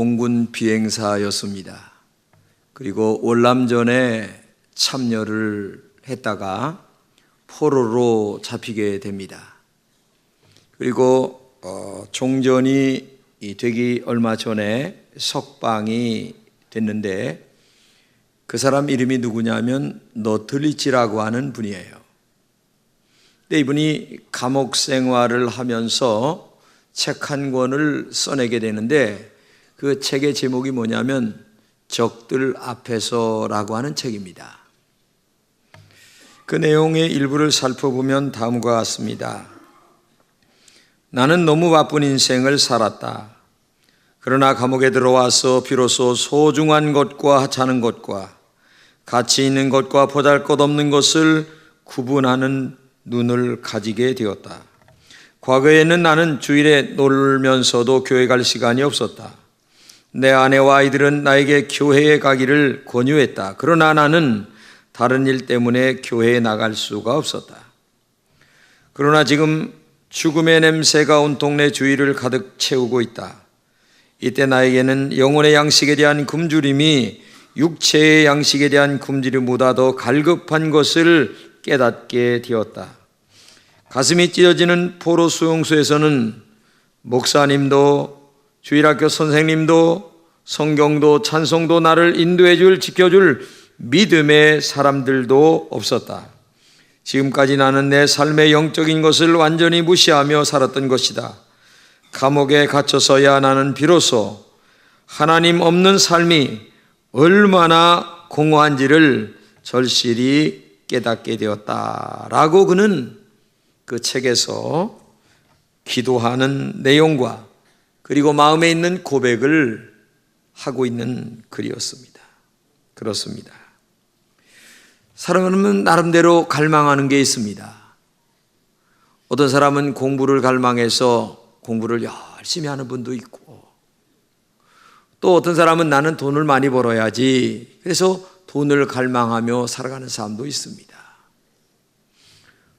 공군 비행사였습니다. 그리고 월남전에 참여를 했다가 포로로 잡히게 됩니다. 그리고 종전이 되기 얼마 전에 석방이 됐는데 그 사람 이름이 누구냐면 너틀리치라고 하는 분이에요. 근데 이분이 감옥 생활을 하면서 책 한 권을 써내게 되는데 그 책의 제목이 뭐냐면 적들 앞에서라고 하는 책입니다. 그 내용의 일부를 살펴보면 다음과 같습니다. 나는 너무 바쁜 인생을 살았다. 그러나 감옥에 들어와서 비로소 소중한 것과 하찮은 것과 가치 있는 것과 보잘것없는 것을 구분하는 눈을 가지게 되었다. 과거에는 나는 주일에 놀면서도 교회 갈 시간이 없었다. 내 아내와 아이들은 나에게 교회에 가기를 권유했다. 그러나 나는 다른 일 때문에 교회에 나갈 수가 없었다. 그러나 지금 죽음의 냄새가 온 동네 주위를 가득 채우고 있다. 이때 나에게는 영혼의 양식에 대한 굶주림이 육체의 양식에 대한 굶주림보다 더 갈급한 것을 깨닫게 되었다. 가슴이 찢어지는 포로 수용소에서는 목사님도 주일학교 선생님도 성경도 찬송도 나를 인도해줄 지켜줄 믿음의 사람들도 없었다. 지금까지 나는 내 삶의 영적인 것을 완전히 무시하며 살았던 것이다. 감옥에 갇혀서야 나는 비로소 하나님 없는 삶이 얼마나 공허한지를 절실히 깨닫게 되었다라고 그는 그 책에서 기도하는 내용과 그리고 마음에 있는 고백을 하고 있는 글이었습니다. 그렇습니다. 사람은 나름대로 갈망하는 게 있습니다. 어떤 사람은 공부를 갈망해서 공부를 열심히 하는 분도 있고, 또 어떤 사람은 나는 돈을 많이 벌어야지 그래서 돈을 갈망하며 살아가는 사람도 있습니다.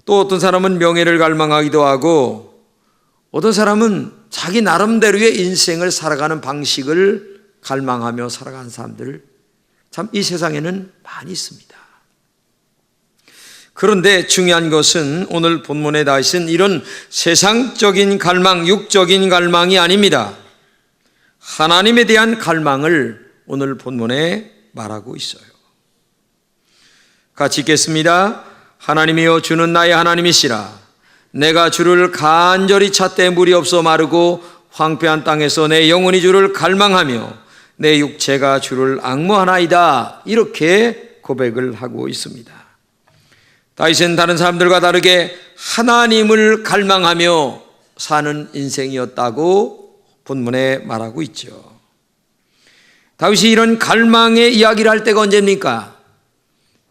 또 어떤 사람은 명예를 갈망하기도 하고, 어떤 사람은 자기 나름대로의 인생을 살아가는 방식을 갈망하며 살아가는 사람들, 참 이 세상에는 많이 있습니다. 그런데 중요한 것은 오늘 본문에 나오신 이런 세상적인 갈망, 육적인 갈망이 아닙니다. 하나님에 대한 갈망을 오늘 본문에 말하고 있어요. 같이 읽겠습니다. 하나님이여 주는 나의 하나님이시라. 내가 주를 간절히 찾되 물이 없어 마르고 황폐한 땅에서 내 영혼이 주를 갈망하며 내 육체가 주를 앙모하나이다. 이렇게 고백을 하고 있습니다. 다윗은 다른 사람들과 다르게 하나님을 갈망하며 사는 인생이었다고 본문에 말하고 있죠. 다윗이 이런 갈망의 이야기를 할 때가 언제입니까?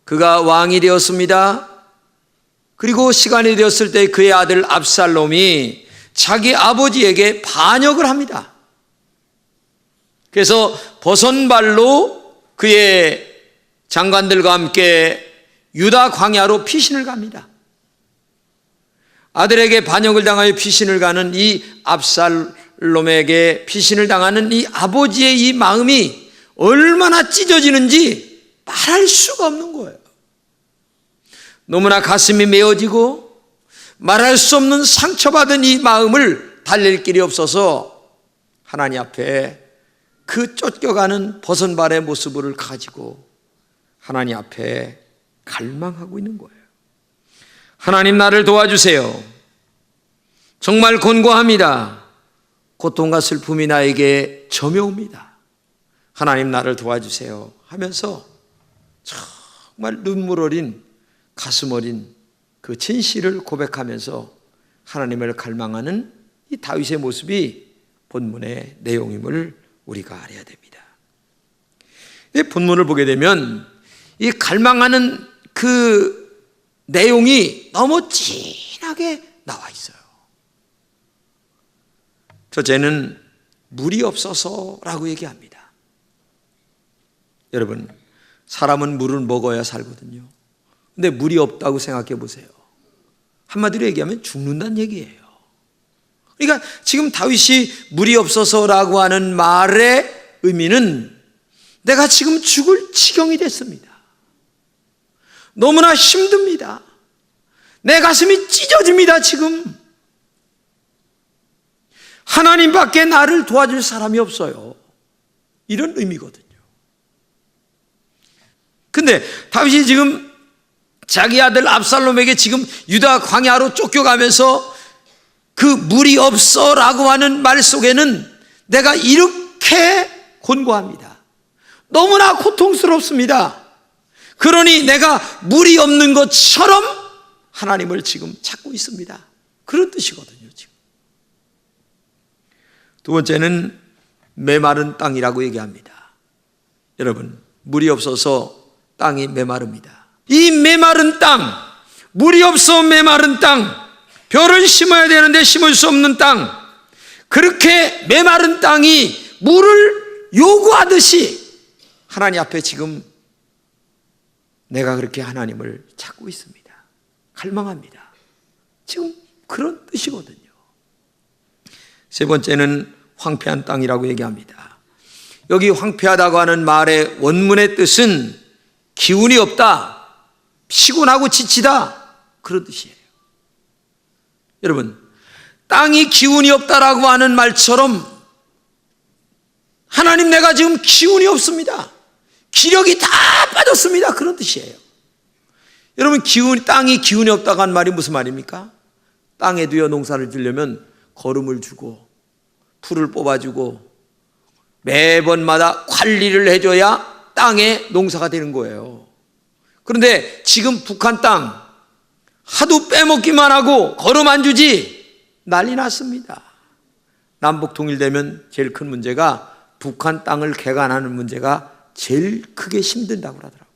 그가 왕이 되었습니다. 그리고 시간이 되었을 때 그의 아들 압살롬이 자기 아버지에게 반역을 합니다. 그래서 버선발로 그의 장관들과 함께 유다 광야로 피신을 갑니다. 아들에게 반역을 당하여 피신을 가는 이 압살롬에게 피신을 당하는 이 아버지의 이 마음이 얼마나 찢어지는지 말할 수가 없는 거예요. 너무나 가슴이 메어지고 말할 수 없는 상처받은 이 마음을 달랠 길이 없어서 하나님 앞에 그 쫓겨가는 버선발의 모습을 가지고 하나님 앞에 갈망하고 있는 거예요. 하나님 나를 도와주세요. 정말 곤고합니다. 고통과 슬픔이 나에게 점여옵니다. 하나님 나를 도와주세요 하면서 정말 눈물 어린 가슴 어린 그 진실을 고백하면서 하나님을 갈망하는 이 다윗의 모습이 본문의 내용임을 우리가 알아야 됩니다. 이 본문을 보게 되면 이 갈망하는 그 내용이 너무 진하게 나와 있어요. 첫째는 물이 없어서라고 얘기합니다. 여러분, 사람은 물을 먹어야 살거든요. 근데 물이 없다고 생각해 보세요. 한마디로 얘기하면 죽는다는 얘기예요. 그러니까 지금 다윗이 물이 없어서라고 하는 말에 의미는 내가 지금 죽을 지경이 됐습니다. 너무나 힘듭니다. 내 가슴이 찢어집니다. 지금 하나님밖에 나를 도와줄 사람이 없어요. 이런 의미거든요. 근데 다윗이 지금 자기 아들 압살롬에게 지금 유다 광야로 쫓겨가면서 그 무리 없어 라고 하는 말 속에는 내가 이렇게 권고합니다. 너무나 고통스럽습니다. 그러니 내가 무리 없는 것처럼 하나님을 지금 찾고 있습니다. 그런 뜻이거든요. 지금 두 번째는 메마른 땅이라고 얘기합니다. 여러분, 물이 없어서 땅이 메마릅니다. 이 메마른 땅, 물이 없어 메마른 땅, 벼를 심어야 되는데 심을 수 없는 땅, 그렇게 메마른 땅이 물을 요구하듯이 하나님 앞에 지금 내가 그렇게 하나님을 찾고 있습니다. 갈망합니다. 지금 그런 뜻이거든요. 세 번째는 황폐한 땅이라고 얘기합니다. 여기 황폐하다고 하는 말의 원문의 뜻은 기운이 없다, 피곤하고 지치다, 그런 뜻이에요. 여러분, 땅이 기운이 없다라고 하는 말처럼 하나님, 내가 지금 기운이 없습니다. 기력이 다 빠졌습니다. 그런 뜻이에요. 여러분, 땅이 기운이 없다고 하는 말이 무슨 말입니까? 땅에도요, 농사를 지려면 거름을 주고 풀을 뽑아주고 매번마다 관리를 해줘야 땅에 농사가 되는 거예요. 그런데 지금 북한 땅 하도 빼먹기만 하고 거름 안 주지 난리 났습니다. 남북 통일되면 제일 큰 문제가 북한 땅을 개간하는 문제가 제일 크게 힘든다고 하더라고요.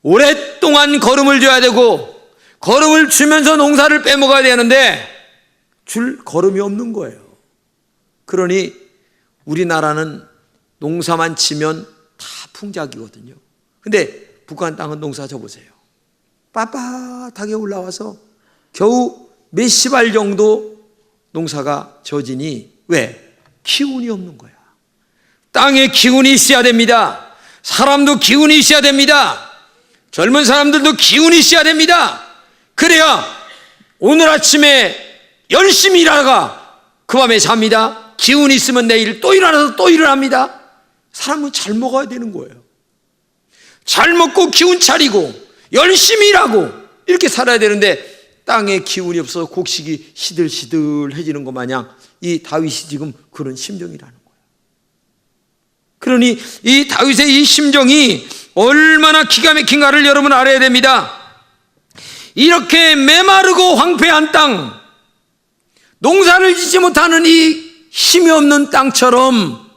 오랫동안 거름을 줘야 되고 거름을 주면서 농사를 빼먹어야 되는데 줄 거름이 없는 거예요. 그러니 우리나라는 농사만 치면 다 풍작이거든요. 근데 북한 땅은 농사 져보세요. 빳빳하게 올라와서 겨우 몇십 알 정도 농사가 져지니 왜? 기운이 없는 거야. 땅에 기운이 있어야 됩니다. 사람도 기운이 있어야 됩니다. 젊은 사람들도 기운이 있어야 됩니다. 그래야 오늘 아침에 열심히 일하다가 그 밤에 잡니다. 기운이 있으면 내일 또 일어나서 또 일을 합니다. 사람은 잘 먹어야 되는 거예요. 잘 먹고 기운 차리고 열심히 일하고 이렇게 살아야 되는데 땅에 기운이 없어서 곡식이 시들시들해지는 것 마냥 이 다윗이 지금 그런 심정이라는 거예요. 그러니 이 다윗의 이 심정이 얼마나 기가 막힌가를 여러분 알아야 됩니다. 이렇게 메마르고 황폐한 땅, 농사를 짓지 못하는 이 힘이 없는 땅처럼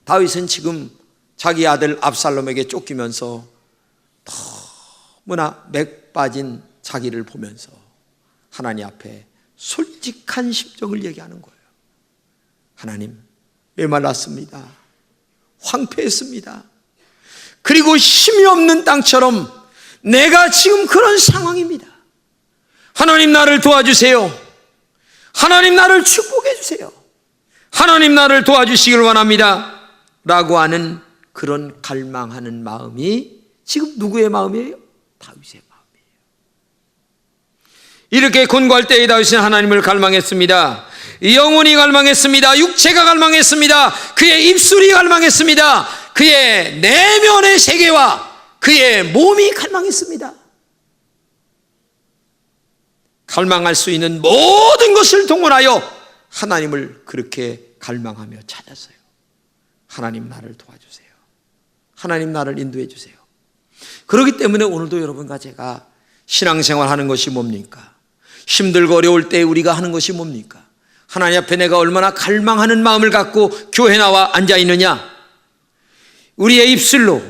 다윗은 지금 자기 아들 압살롬에게 쫓기면서 너무나 맥 빠진 자기를 보면서 하나님 앞에 솔직한 심정을 얘기하는 거예요. 하나님, 메말랐습니다. 황폐했습니다. 그리고 힘이 없는 땅처럼 내가 지금 그런 상황입니다. 하나님, 나를 도와주세요. 하나님, 나를 축복해 주세요. 하나님, 나를 도와주시길 원합니다. 라고 하는 그런 갈망하는 마음이 지금 누구의 마음이에요? 다윗의 마음이에요. 이렇게 권고할 때에 다윗은 하나님을 갈망했습니다. 영혼이 갈망했습니다. 육체가 갈망했습니다. 그의 입술이 갈망했습니다. 그의 내면의 세계와 그의 몸이 갈망했습니다. 갈망할 수 있는 모든 것을 동원하여 하나님을 그렇게 갈망하며 찾았어요. 하나님, 나를 도와주세요. 하나님, 나를 인도해 주세요. 그렇기 때문에 오늘도 여러분과 제가 신앙생활 하는 것이 뭡니까? 힘들고 어려울 때 우리가 하는 것이 뭡니까? 하나님 앞에 내가 얼마나 갈망하는 마음을 갖고 교회 나와 앉아 있느냐? 우리의 입술로,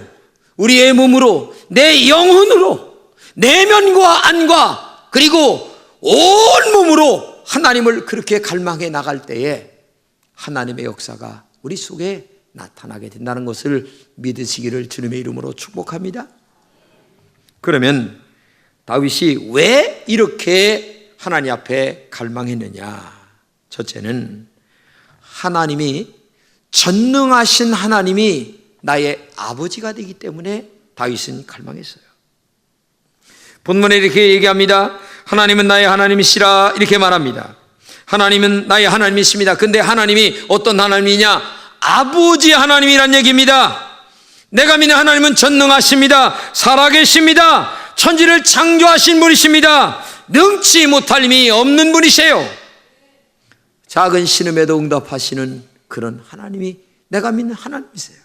우리의 몸으로, 내 영혼으로, 내면과 안과 그리고 온 몸으로 하나님을 그렇게 갈망해 나갈 때에 하나님의 역사가 우리 속에 나타나게 된다는 것을 믿으시기를 주님의 이름으로 축복합니다. 그러면 다윗이 왜 이렇게 하나님 앞에 갈망했느냐? 첫째는 하나님이 전능하신 하나님이 나의 아버지가 되기 때문에 다윗은 갈망했어요. 본문에 이렇게 얘기합니다. 하나님은 나의 하나님이시라 이렇게 말합니다. 하나님은 나의 하나님이십니다. 근데 하나님이 어떤 하나님이냐? 아버지 하나님이란 얘기입니다. 내가 믿는 하나님은 전능하십니다. 살아계십니다. 천지를 창조하신 분이십니다. 능치 못할 힘이 없는 분이세요. 작은 신음에도 응답하시는 그런 하나님이 내가 믿는 하나님이세요.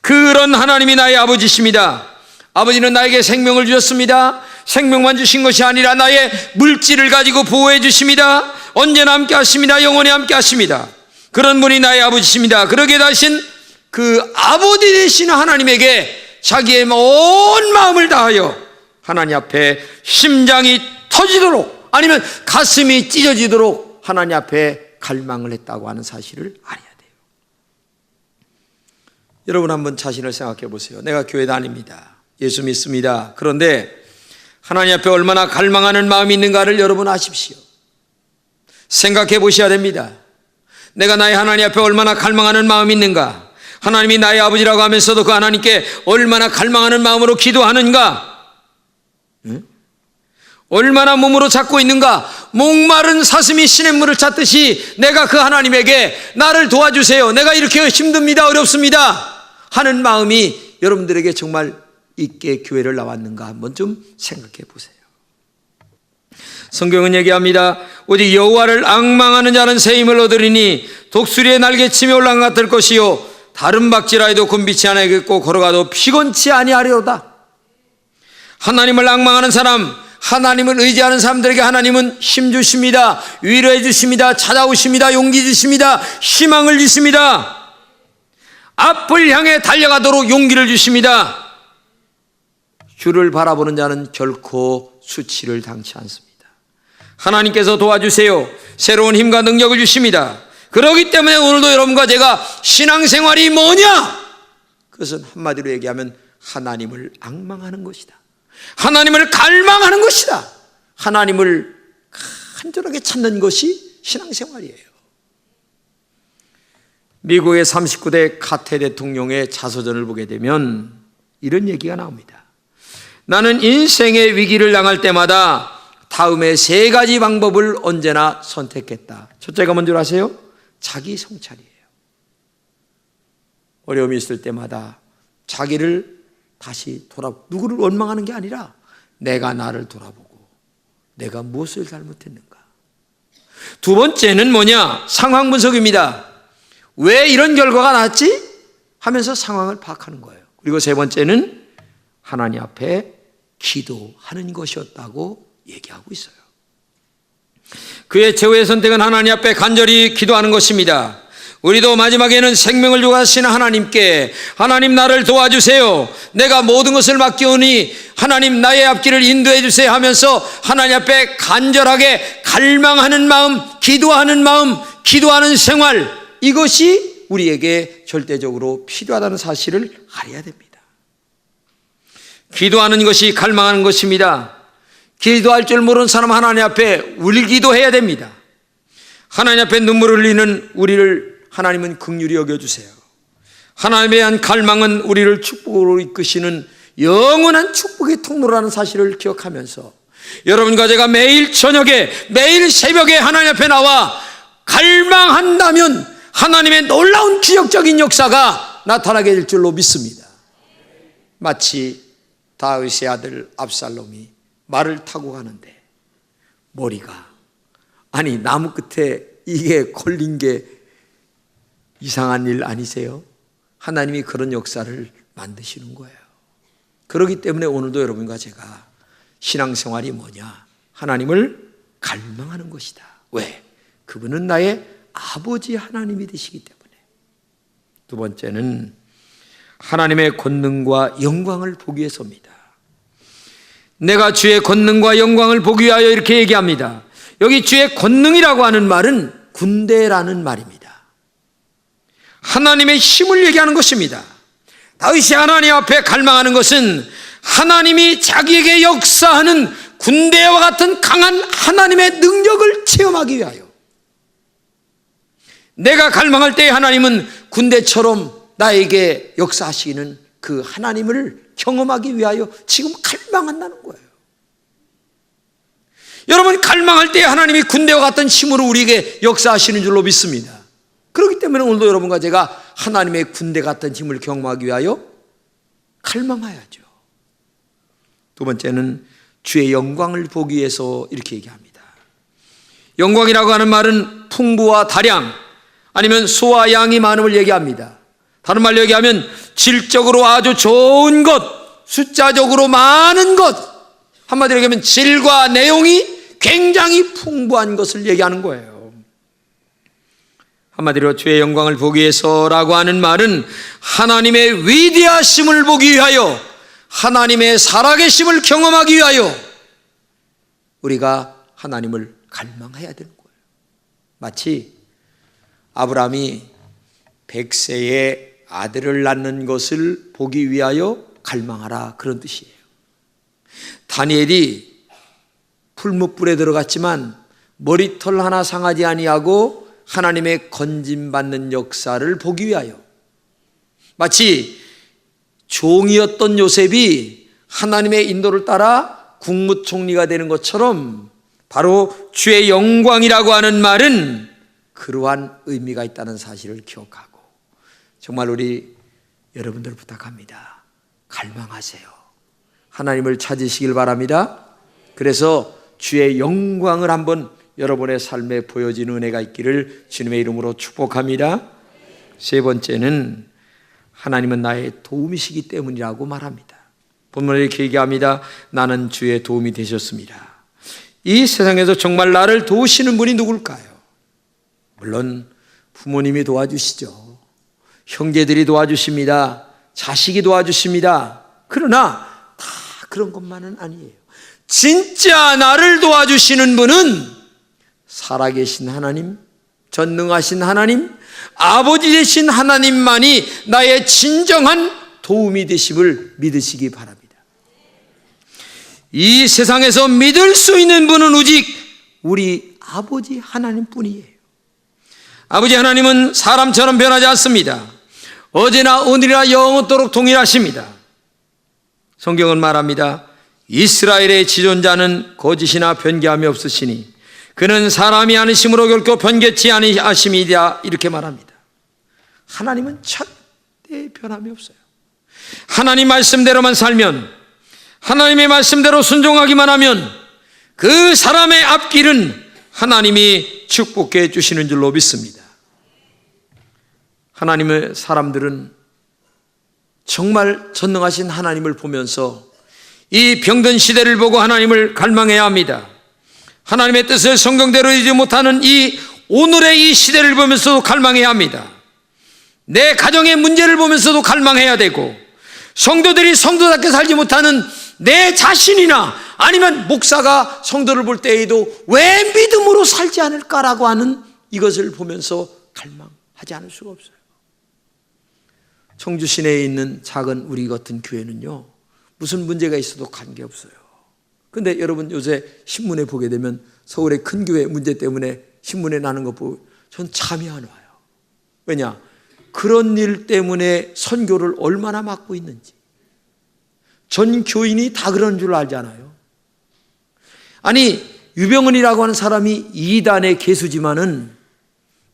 그런 하나님이 나의 아버지십니다. 아버지는 나에게 생명을 주셨습니다. 생명만 주신 것이 아니라 나의 물질을 가지고 보호해 주십니다. 언제나 함께 하십니다. 영원히 함께 하십니다. 그런 분이 나의 아버지십니다. 그러게 하신 그 아버지 되신 하나님에게 자기의 온 마음을 다하여 하나님 앞에 심장이 터지도록 아니면 가슴이 찢어지도록 하나님 앞에 갈망을 했다고 하는 사실을 알아야 돼요. 여러분 한번 자신을 생각해 보세요. 내가 교회 다닙니다. 예수 믿습니다. 그런데 하나님 앞에 얼마나 갈망하는 마음이 있는가를 여러분 아십시오. 생각해 보셔야 됩니다. 내가 나의 하나님 앞에 얼마나 갈망하는 마음이 있는가? 하나님이 나의 아버지라고 하면서도 그 하나님께 얼마나 갈망하는 마음으로 기도하는가? 얼마나 몸으로 찾고 있는가? 목마른 사슴이 시냇물을 찾듯이 내가 그 하나님에게 나를 도와주세요. 내가 이렇게 힘듭니다. 어렵습니다. 하는 마음이 여러분들에게 정말 있게 교회를 나왔는가 한번 좀 생각해 보세요. 성경은 얘기합니다. 오직 여호와를 앙망하는 자는 새 힘을 얻으리니 독수리의 날개침에 올라간 것 같을 것이요 다른 박질하여도 곤비치 아니하겠고 걸어가도 피곤치 아니하리로다. 하나님을 앙망하는 사람, 하나님을 의지하는 사람들에게 하나님은 힘 주십니다. 위로해 주십니다. 찾아오십니다. 용기 주십니다. 희망을 주십니다. 앞을 향해 달려가도록 용기를 주십니다. 주를 바라보는 자는 결코 수치를 당치 않습니다. 하나님께서 도와주세요. 새로운 힘과 능력을 주십니다. 그렇기 때문에 오늘도 여러분과 제가 신앙생활이 뭐냐? 그것은 한마디로 얘기하면 하나님을 앙망하는 것이다. 하나님을 갈망하는 것이다. 하나님을 간절하게 찾는 것이 신앙생활이에요. 미국의 39대 카테 대통령의 자서전을 보게 되면 이런 얘기가 나옵니다. 나는 인생의 위기를 당할 때마다 다음에 세 가지 방법을 언제나 선택했다. 첫째가 뭔지 아세요? 자기 성찰이에요. 어려움이 있을 때마다 자기를 다시 누구를 원망하는 게 아니라 내가 나를 돌아보고 내가 무엇을 잘못했는가. 두 번째는 뭐냐? 상황 분석입니다. 왜 이런 결과가 났지? 하면서 상황을 파악하는 거예요. 그리고 세 번째는 하나님 앞에 기도하는 것이었다고 얘기하고 있어요. 그의 최후의 선택은 하나님 앞에 간절히 기도하는 것입니다. 우리도 마지막에는 생명을 주하시는 하나님께 하나님 나를 도와주세요. 내가 모든 것을 맡기오니 하나님 나의 앞길을 인도해 주세요 하면서 하나님 앞에 간절하게 갈망하는 마음, 기도하는 마음, 기도하는 생활, 이것이 우리에게 절대적으로 필요하다는 사실을 알아야 됩니다. 기도하는 것이 갈망하는 것입니다. 기도할 줄 모르는 사람 하나님 앞에 울기도 해야 됩니다. 하나님 앞에 눈물을 흘리는 우리를 하나님은 긍휼히 여겨주세요. 하나님에 대한 갈망은 우리를 축복으로 이끄시는 영원한 축복의 통로라는 사실을 기억하면서 여러분과 제가 매일 저녁에 매일 새벽에 하나님 앞에 나와 갈망한다면 하나님의 놀라운 기적적인 역사가 나타나게 될 줄로 믿습니다. 마치 다윗의 아들 압살롬이 말을 타고 가는데 머리가 나무 끝에 이게 걸린 게 이상한 일 아니세요? 하나님이 그런 역사를 만드시는 거예요. 그렇기 때문에 오늘도 여러분과 제가 신앙생활이 뭐냐? 하나님을 갈망하는 것이다. 왜? 그분은 나의 아버지 하나님이 되시기 때문에. 두 번째는 하나님의 권능과 영광을 보기 위해서입니다. 내가 주의 권능과 영광을 보기 위하여 이렇게 얘기합니다. 여기 주의 권능이라고 하는 말은 군대라는 말입니다. 하나님의 힘을 얘기하는 것입니다. 다윗이 하나님 앞에 갈망하는 것은 하나님이 자기에게 역사하는 군대와 같은 강한 하나님의 능력을 체험하기 위하여 내가 갈망할 때 하나님은 군대처럼 나에게 역사하시는 그 하나님을 경험하기 위하여 지금 갈망한다는 거예요. 여러분, 갈망할 때 하나님이 군대와 같은 힘으로 우리에게 역사하시는 줄로 믿습니다. 그렇기 때문에 오늘도 여러분과 제가 하나님의 군대 같은 힘을 경험하기 위하여 갈망해야죠. 두 번째는 주의 영광을 보기 위해서 이렇게 얘기합니다. 영광이라고 하는 말은 풍부와 다량, 아니면 소와 양이 많음을 얘기합니다. 다른 말로 얘기하면 질적으로 아주 좋은 것, 숫자적으로 많은 것, 한마디로 얘기하면 질과 내용이 굉장히 풍부한 것을 얘기하는 거예요. 한마디로 주의 영광을 보기 위해서라고 하는 말은 하나님의 위대하심을 보기 위하여, 하나님의 살아계심을 경험하기 위하여 우리가 하나님을 갈망해야 되는 거예요. 마치 아브라함이 100세에 아들을 낳는 것을 보기 위하여 갈망하라, 그런 뜻이에요. 다니엘이 풀무불에 들어갔지만 머리털 하나 상하지 아니하고 하나님의 건짐받는 역사를 보기 위하여, 마치 종이었던 요셉이 하나님의 인도를 따라 국무총리가 되는 것처럼 바로 주의 영광이라고 하는 말은 그러한 의미가 있다는 사실을 기억하고, 정말 우리 여러분들 부탁합니다. 갈망하세요. 하나님을 찾으시길 바랍니다. 그래서 주의 영광을 한번 여러분의 삶에 보여지는 은혜가 있기를 주님의 이름으로 축복합니다. 세 번째는 하나님은 나의 도움이시기 때문이라고 말합니다. 본문에 이렇게 얘기합니다. 나는 주의 도움이 되셨습니다. 이 세상에서 정말 나를 도우시는 분이 누굴까요? 물론 부모님이 도와주시죠. 형제들이 도와주십니다. 자식이 도와주십니다. 그러나 다 그런 것만은 아니에요. 진짜 나를 도와주시는 분은 살아계신 하나님, 전능하신 하나님, 아버지 되신 하나님만이 나의 진정한 도움이 되심을 믿으시기 바랍니다. 이 세상에서 믿을 수 있는 분은 오직 우리 아버지 하나님뿐이에요. 아버지 하나님은 사람처럼 변하지 않습니다. 어제나 오늘이나 영원토록 동일하십니다. 성경은 말합니다. 이스라엘의 지존자는 거짓이나 변개함이 없으시니 그는 사람이 아니심으로 결코 변개치 아니하심이다, 이렇게 말합니다. 하나님은 절대 변함이 없어요. 하나님 말씀대로만 살면, 하나님의 말씀대로 순종하기만 하면 그 사람의 앞길은 하나님이 축복해 주시는 줄로 믿습니다. 하나님의 사람들은 정말 전능하신 하나님을 보면서 이 병든 시대를 보고 하나님을 갈망해야 합니다. 하나님의 뜻을 성경대로 이루지 못하는 이 오늘의 이 시대를 보면서도 갈망해야 합니다. 내 가정의 문제를 보면서도 갈망해야 되고, 성도들이 성도답게 살지 못하는 내 자신이나 아니면 목사가 성도를 볼 때에도 왜 믿음으로 살지 않을까라고 하는 이것을 보면서 갈망하지 않을 수가 없어요. 청주 시내에 있는 작은 우리 같은 교회는요, 무슨 문제가 있어도 관계없어요. 근데 여러분, 요새 신문에 보게 되면 서울의 큰 교회 문제 때문에 신문에 나는 거 보고 전 잠이 안 와요. 왜냐? 그런 일 때문에 선교를 얼마나 막고 있는지. 전 교인이 다 그런 줄 알잖아요. 아니, 유병헌이라고 하는 사람이 이단의 개수지만은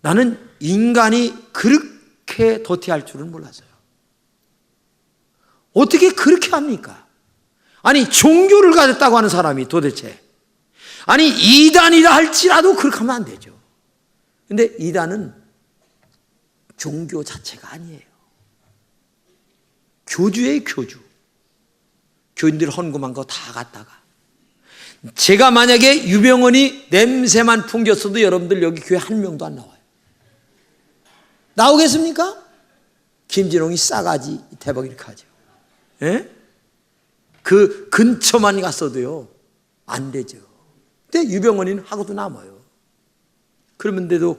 나는 인간이 그렇게 더티할 줄은 몰랐어요. 어떻게 그렇게 합니까? 아니, 종교를 가졌다고 하는 사람이 도대체, 아니 이단이라 할지라도 그렇게 하면 안 되죠. 근데 이단은 종교 자체가 아니에요. 교주예요, 교주. 교인들 헌금한 거 다 갖다가. 제가 만약에 유병헌이 냄새만 풍겼어도 여러분들 여기 교회 한 명도 안 나와요. 나오겠습니까? 김진홍이 싸가지 대박 이렇게 하죠. 예? 그 근처만 갔어도요 안 되죠. 근데 유병헌이는 하고도 남아요. 그런데도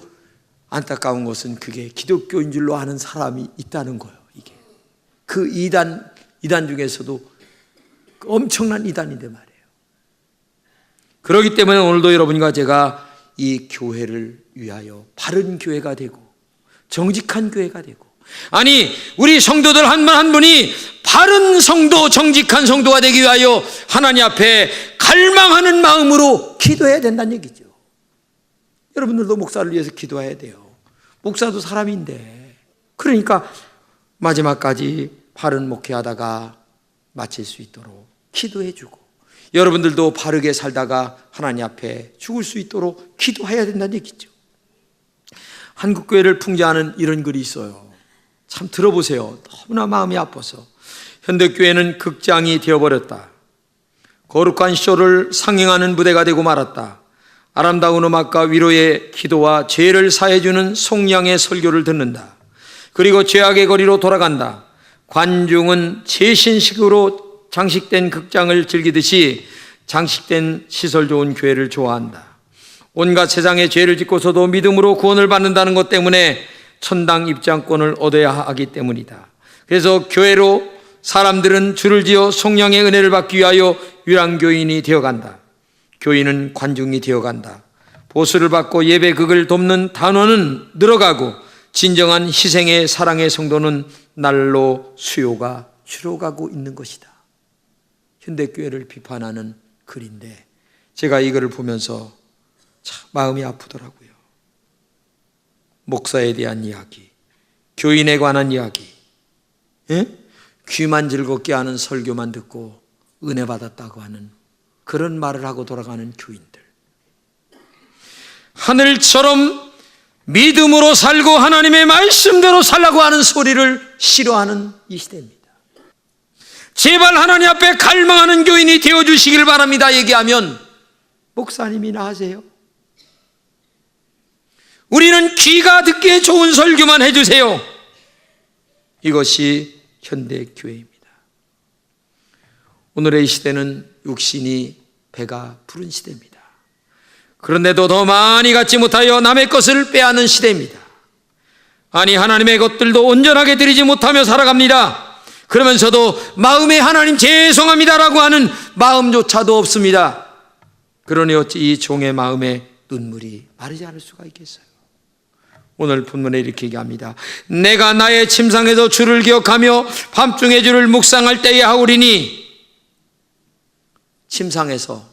안타까운 것은 그게 기독교인 줄로 아는 사람이 있다는 거예요. 이게 그 이단 중에서도 엄청난 이단인데 말이에요. 그렇기 때문에 오늘도 여러분과 제가 이 교회를 위하여 바른 교회가 되고 정직한 교회가 되고, 아니 우리 성도들 한 분 한 분이 바른 성도, 정직한 성도가 되기 위하여 하나님 앞에 갈망하는 마음으로 기도해야 된다는 얘기죠. 여러분들도 목사를 위해서 기도해야 돼요. 목사도 사람인데. 그러니까 마지막까지 바른 목회하다가 마칠 수 있도록 기도해 주고, 여러분들도 바르게 살다가 하나님 앞에 죽을 수 있도록 기도해야 된다는 얘기죠. 한국교회를 풍자하는 이런 글이 있어요. 참 들어보세요. 너무나 마음이 아파서. 현대교회는 극장이 되어버렸다. 거룩한 쇼를 상영하는 무대가 되고 말았다. 아름다운 음악과 위로의 기도와 죄를 사해주는 속량의 설교를 듣는다. 그리고 죄악의 거리로 돌아간다. 관중은 최신식으로 장식된 극장을 즐기듯이 장식된 시설 좋은 교회를 좋아한다. 온갖 세상의 죄를 짓고서도 믿음으로 구원을 받는다는 것 때문에 천당 입장권을 얻어야 하기 때문이다. 그래서 교회로 사람들은 줄을 지어 속량의 은혜를 받기 위하여 유랑교인이 되어간다. 교인은 관중이 되어간다. 보수를 받고 예배극을 돕는 단원은 늘어가고, 진정한 희생의 사랑의 성도는 날로 수요가 줄어가고 있는 것이다. 현대교회를 비판하는 글인데, 제가 이 글을 보면서 참 마음이 아프더라고요. 목사에 대한 이야기, 교인에 관한 이야기, 귀만 즐겁게 하는 설교만 듣고 은혜 받았다고 하는 그런 말을 하고 돌아가는 교인들, 하늘처럼 믿음으로 살고 하나님의 말씀대로 살라고 하는 소리를 싫어하는 이 시대입니다. 제발 하나님 앞에 갈망하는 교인이 되어주시길 바랍니다 얘기하면 목사님이나 하세요. 우리는 귀가 듣기에 좋은 설교만 해주세요. 이것이 현대교회입니다. 오늘의 시대는 육신이 배가 부른 시대입니다. 그런데도 더 많이 갖지 못하여 남의 것을 빼앗는 시대입니다. 아니 하나님의 것들도 온전하게 드리지 못하며 살아갑니다. 그러면서도 마음에 하나님 죄송합니다라고 하는 마음조차도 없습니다. 그러니 어찌 이 종의 마음에 눈물이 마르지 않을 수가 있겠어요. 오늘 본문에 이렇게 얘기합니다. 내가 나의 침상에서 주를 기억하며 밤중에 주를 묵상할 때에 하오리니. 침상에서,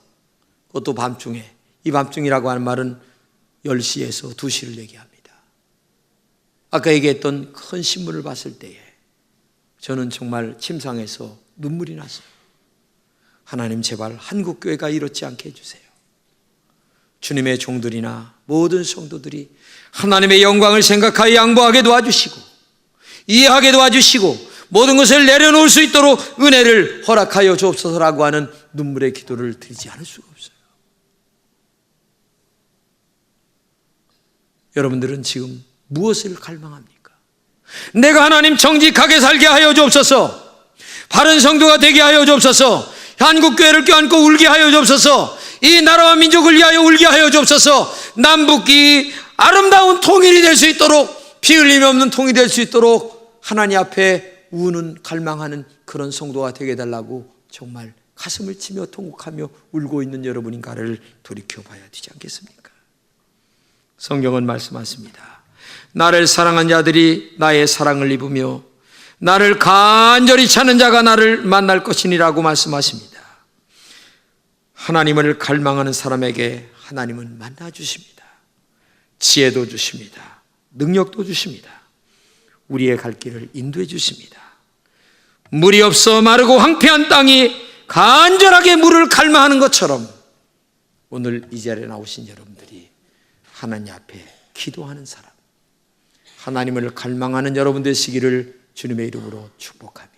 그것도 밤중에. 이 밤중이라고 하는 말은 10시에서 2시를 얘기합니다. 아까 얘기했던 큰 신문을 봤을 때에 저는 정말 침상에서 눈물이 났어요. 하나님 제발 한국교회가 이렇지 않게 해주세요. 주님의 종들이나 모든 성도들이 하나님의 영광을 생각하여 양보하게 도와주시고, 이해하게 도와주시고, 모든 것을 내려놓을 수 있도록 은혜를 허락하여 주옵소서라고 하는 눈물의 기도를 드리지 않을 수가 없어요. 여러분들은 지금 무엇을 갈망합니까? 내가 하나님 정직하게 살게 하여 주옵소서, 바른 성도가 되게 하여 주옵소서, 한국교회를 껴안고 울게 하여 주옵소서, 이 나라와 민족을 위하여 울게 하여 주옵소서, 남북이 아름다운 통일이 될 수 있도록, 피 흘림이 없는 통일이 될 수 있도록 하나님 앞에 우는 갈망하는 그런 성도가 되게 해달라고 정말 가슴을 치며 통곡하며 울고 있는 여러분인가를 돌이켜봐야 되지 않겠습니까? 성경은 말씀하십니다. 나를 사랑한 자들이 나의 사랑을 입으며 나를 간절히 찾는 자가 나를 만날 것이니라고 말씀하십니다. 하나님을 갈망하는 사람에게 하나님은 만나주십니다. 지혜도 주십니다. 능력도 주십니다. 우리의 갈 길을 인도해 주십니다. 물이 없어 마르고 황폐한 땅이 간절하게 물을 갈망하는 것처럼 오늘 이 자리에 나오신 여러분들이 하나님 앞에 기도하는 사람, 하나님을 갈망하는 여러분 되시기를 주님의 이름으로 축복합니다.